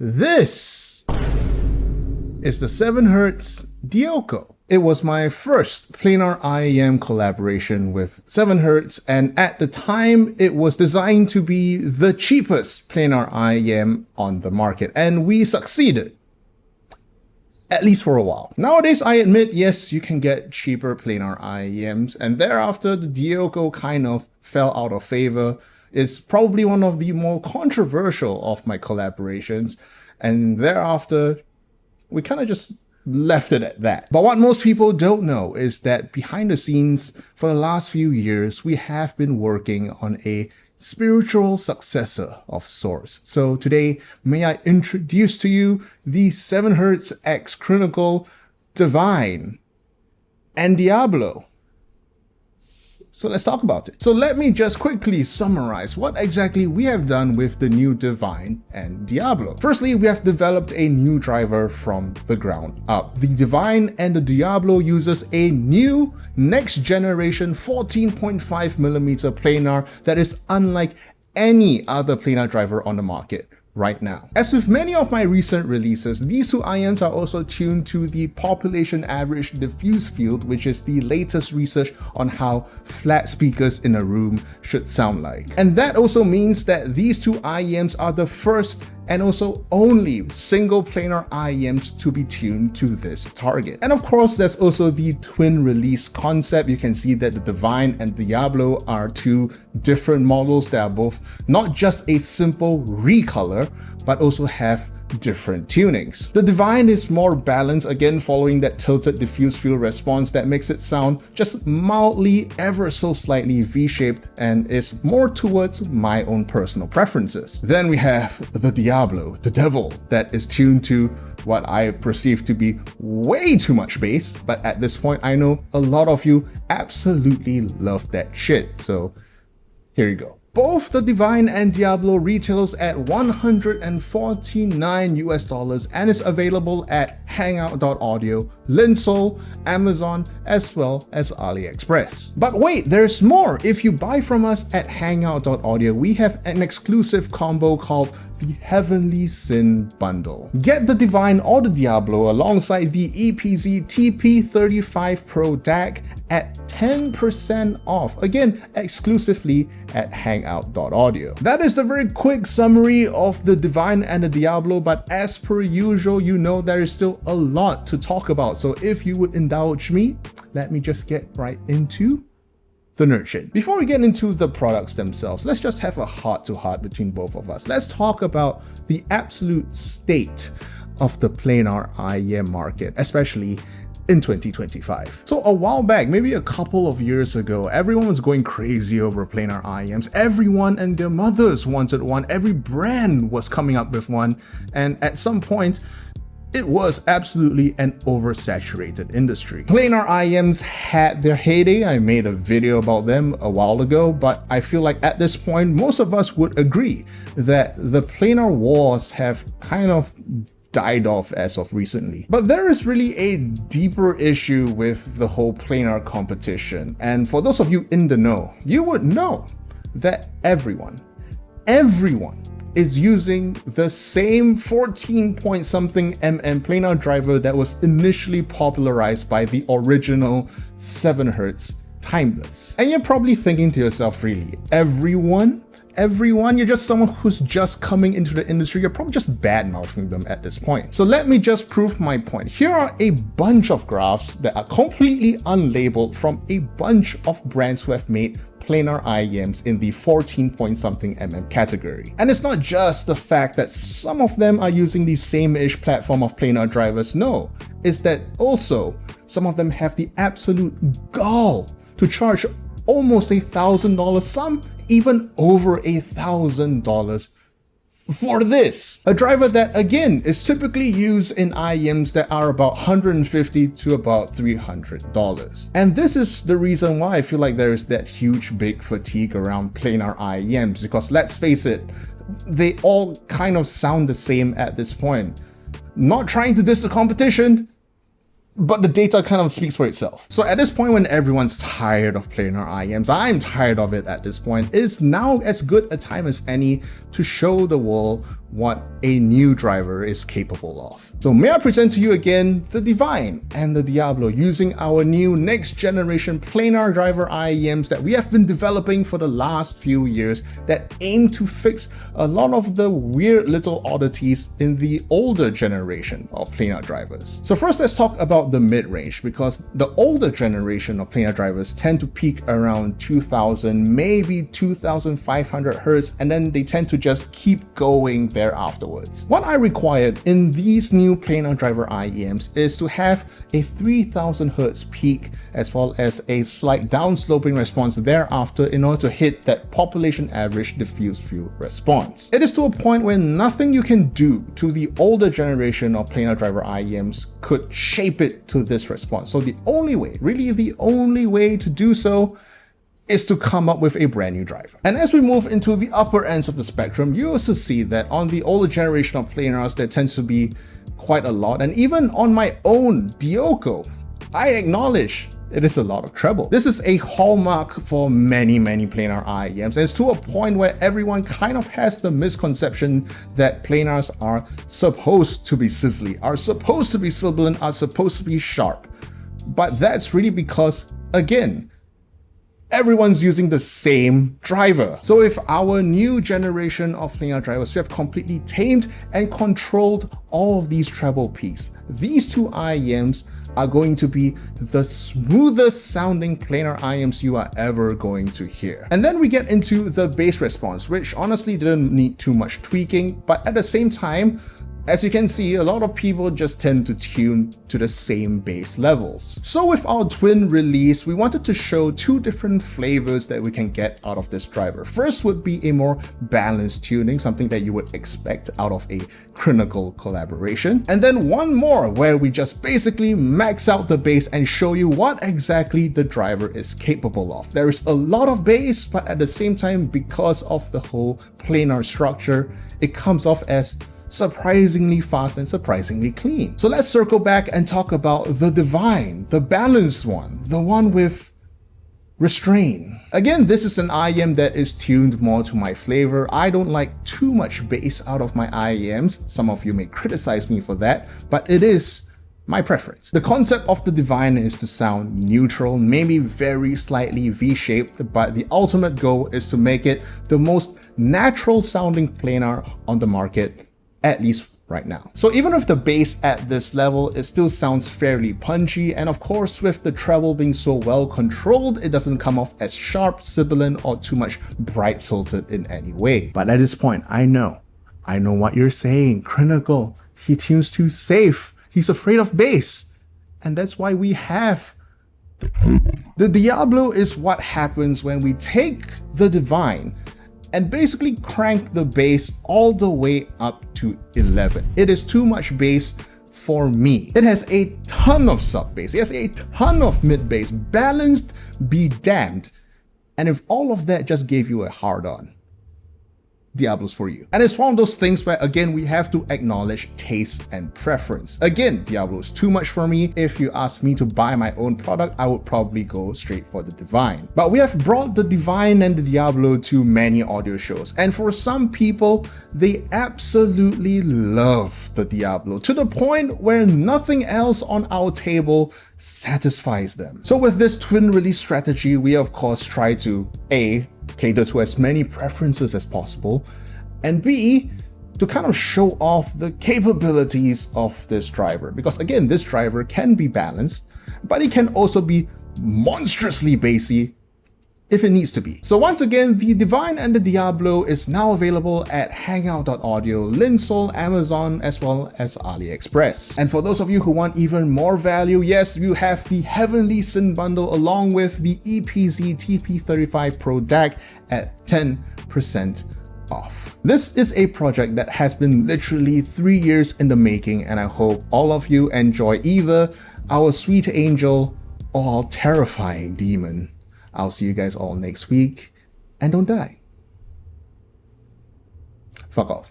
This is the 7Hz Diablo. It was my first Planar IEM collaboration with 7Hz, and at the time it was designed to be the cheapest Planar IEM on the market, and we succeeded. At least for a while. Nowadays, I admit, yes, you can get cheaper Planar IEMs, and thereafter the Diablo kind of fell out of favor. It's probably one of the more controversial of my collaborations, and thereafter we kind of just left it at that. But what most people don't know is that behind the scenes for the last few years, we have been working on a spiritual successor of sorts. So today, may I introduce to you the 7Hz X Crinacle, Divine, and Diablo. So let's talk about it. So let me just quickly summarize what exactly we have done with the new Divine and Diablo. Firstly, we have developed a new driver from the ground up. The Divine and the Diablo uses a new next generation 14.5mm planar that is unlike any other planar driver on the market right now. As with many of my recent releases, these two IEMs are also tuned to the population average diffuse field, which is the latest research on how flat speakers in a room should sound like. And that also means that these two IEMs are the first and also only single planar IEMs to be tuned to this target. And of course, there's also the twin release concept. You can see that the Divine and Diablo are two different models that are both not just a simple recolor, but also have different tunings. The Divine is more balanced, again following that tilted diffuse field response that makes it sound just mildly, ever so slightly V-shaped, and is more towards my own personal preferences. Then we have the Diablo, the devil, that is tuned to what I perceive to be way too much bass, but at this point I know a lot of you absolutely love that shit, so here you go. Both the Divine and Diablo retails at $149 US and is available at Hangout.Audio, Linsol, Amazon, as well as AliExpress. But wait, there's more! If you buy from us at Hangout.Audio, we have an exclusive combo called the Heavenly Sin Bundle. Get the Divine or the Diablo alongside the EPZ TP35 Pro DAC at 10% off, again exclusively at Hangout.Audio. That is the very quick summary of the Divine and the Diablo, but as per usual, you know there is still a lot to talk about, so if you would indulge me, let me just get right into the nerd shit. Before we get into the products themselves, let's just have a heart-to-heart between both of us. Let's talk about the absolute state of the planar IEM market, especially in 2025. So a while back, maybe a couple of years ago, everyone was going crazy over planar IEMs. Everyone and their mothers wanted one. Every brand was coming up with one. And at some point, it was absolutely an oversaturated industry. Planar IEMs had their heyday. I made a video about them a while ago, but I feel like at this point, most of us would agree that the planar wars have kind of died off as of recently. But there is really a deeper issue with the whole planar competition. And for those of you in the know, you would know that everyone is using the same 14-point-something mm planar driver that was initially popularized by the original 7Hz Timeless. And you're probably thinking to yourself, really, everyone? You're just someone who's just coming into the industry. You're probably just bad-mouthing them at this point. So let me just prove my point. Here are a bunch of graphs that are completely unlabeled from a bunch of brands who have made planar IEMs in the 14-point-something mm category. And it's not just the fact that some of them are using the same-ish platform of planar drivers. No, it's that also some of them have the absolute gall to charge almost $1,000, some even over $1,000 for this. A driver that, again, is typically used in IEMs that are about $150 to about $300. And this is the reason why I feel like there is that huge big fatigue around planar IEMs, because let's face it, they all kind of sound the same at this point. Not trying to diss the competition, but the data kind of speaks for itself. So at this point, when everyone's tired of planar IEMs, I'm tired of it at this point, it's now as good a time as any to show the world what a new driver is capable of. So may I present to you again the Divine and the Diablo using our new next generation planar driver IEMs that we have been developing for the last few years that aim to fix a lot of the weird little oddities in the older generation of planar drivers. So first let's talk about the mid-range, because the older generation of planar drivers tend to peak around 2000, maybe 2500 Hertz, and then they tend to just keep going there afterwards. What I required in these new planar driver IEMs is to have a 3000 Hertz peak as well as a slight downsloping response thereafter in order to hit that population average diffuse field response. It is to a point where nothing you can do to the older generation of planar driver IEMs could shape it to this response. So the only way, really the only way to do so is to come up with a brand new driver. And as we move into the upper ends of the spectrum, you also see that on the older generation of planars, there tends to be quite a lot. And even on my own Diablo, I acknowledge it is a lot of treble. This is a hallmark for many planar IEMs. And it's to a point where everyone kind of has the misconception that planars are supposed to be sizzly, are supposed to be sibilant, are supposed to be sharp. But that's really because, again, everyone's using the same driver. So with our new generation of planar drivers, we have completely tamed and controlled all of these treble peaks. These two IEMs are going to be the smoothest sounding planar IEMs you are ever going to hear. And then we get into the bass response, which honestly didn't need too much tweaking, but at the same time, as you can see, a lot of people just tend to tune to the same bass levels. So with our twin release, we wanted to show two different flavors that we can get out of this driver. First would be a more balanced tuning, something that you would expect out of a crinacle collaboration. And then one more where we just basically max out the bass and show you what exactly the driver is capable of. There is a lot of bass, but at the same time, because of the whole planar structure, it comes off as surprisingly fast and surprisingly clean. So let's circle back and talk about the Divine, the balanced one, the one with restraint. Again, this is an IEM that is tuned more to my flavor. I don't like too much bass out of my IEMs. Some of you may criticize me for that, but it is my preference. The concept of the Divine is to sound neutral, maybe very slightly V-shaped, but the ultimate goal is to make it the most natural sounding planar on the market, at least right now. So even with the bass at this level, it still sounds fairly punchy, and of course with the treble being so well controlled, it doesn't come off as sharp, sibilant, or too much bright tilted in any way. But at this point, I know what you're saying. Crinacle, he tunes too safe, he's afraid of bass, and that's why we have the Diablo. Is what happens when we take the Divine and basically crank the bass all the way up to 11. It is too much bass for me. It has a ton of sub bass, it has a ton of mid bass, balanced be damned. And if all of that just gave you a hard on, Diablo's for you. And it's one of those things where, again, we have to acknowledge taste and preference. Again, Diablo's too much for me. If you ask me to buy my own product, I would probably go straight for the Divine. But we have brought the Divine and the Diablo to many audio shows, and for some people, they absolutely love the Diablo to the point where nothing else on our table satisfies them. So with this twin release strategy, we of course try to A, cater to as many preferences as possible, and B, to kind of show off the capabilities of this driver. Because again, this driver can be balanced, but it can also be monstrously bassy if it needs to be. So once again, the Divine and the Diablo is now available at Hangout.Audio, Linsol, Amazon, as well as AliExpress. And for those of you who want even more value, yes, you have the Heavenly Sin bundle along with the EPZ TP35 Pro DAC at 10% off. This is a project that has been literally 3 years in the making, and I hope all of you enjoy either our sweet angel or our terrifying demon. I'll see you guys all next week, and don't die. Fuck off.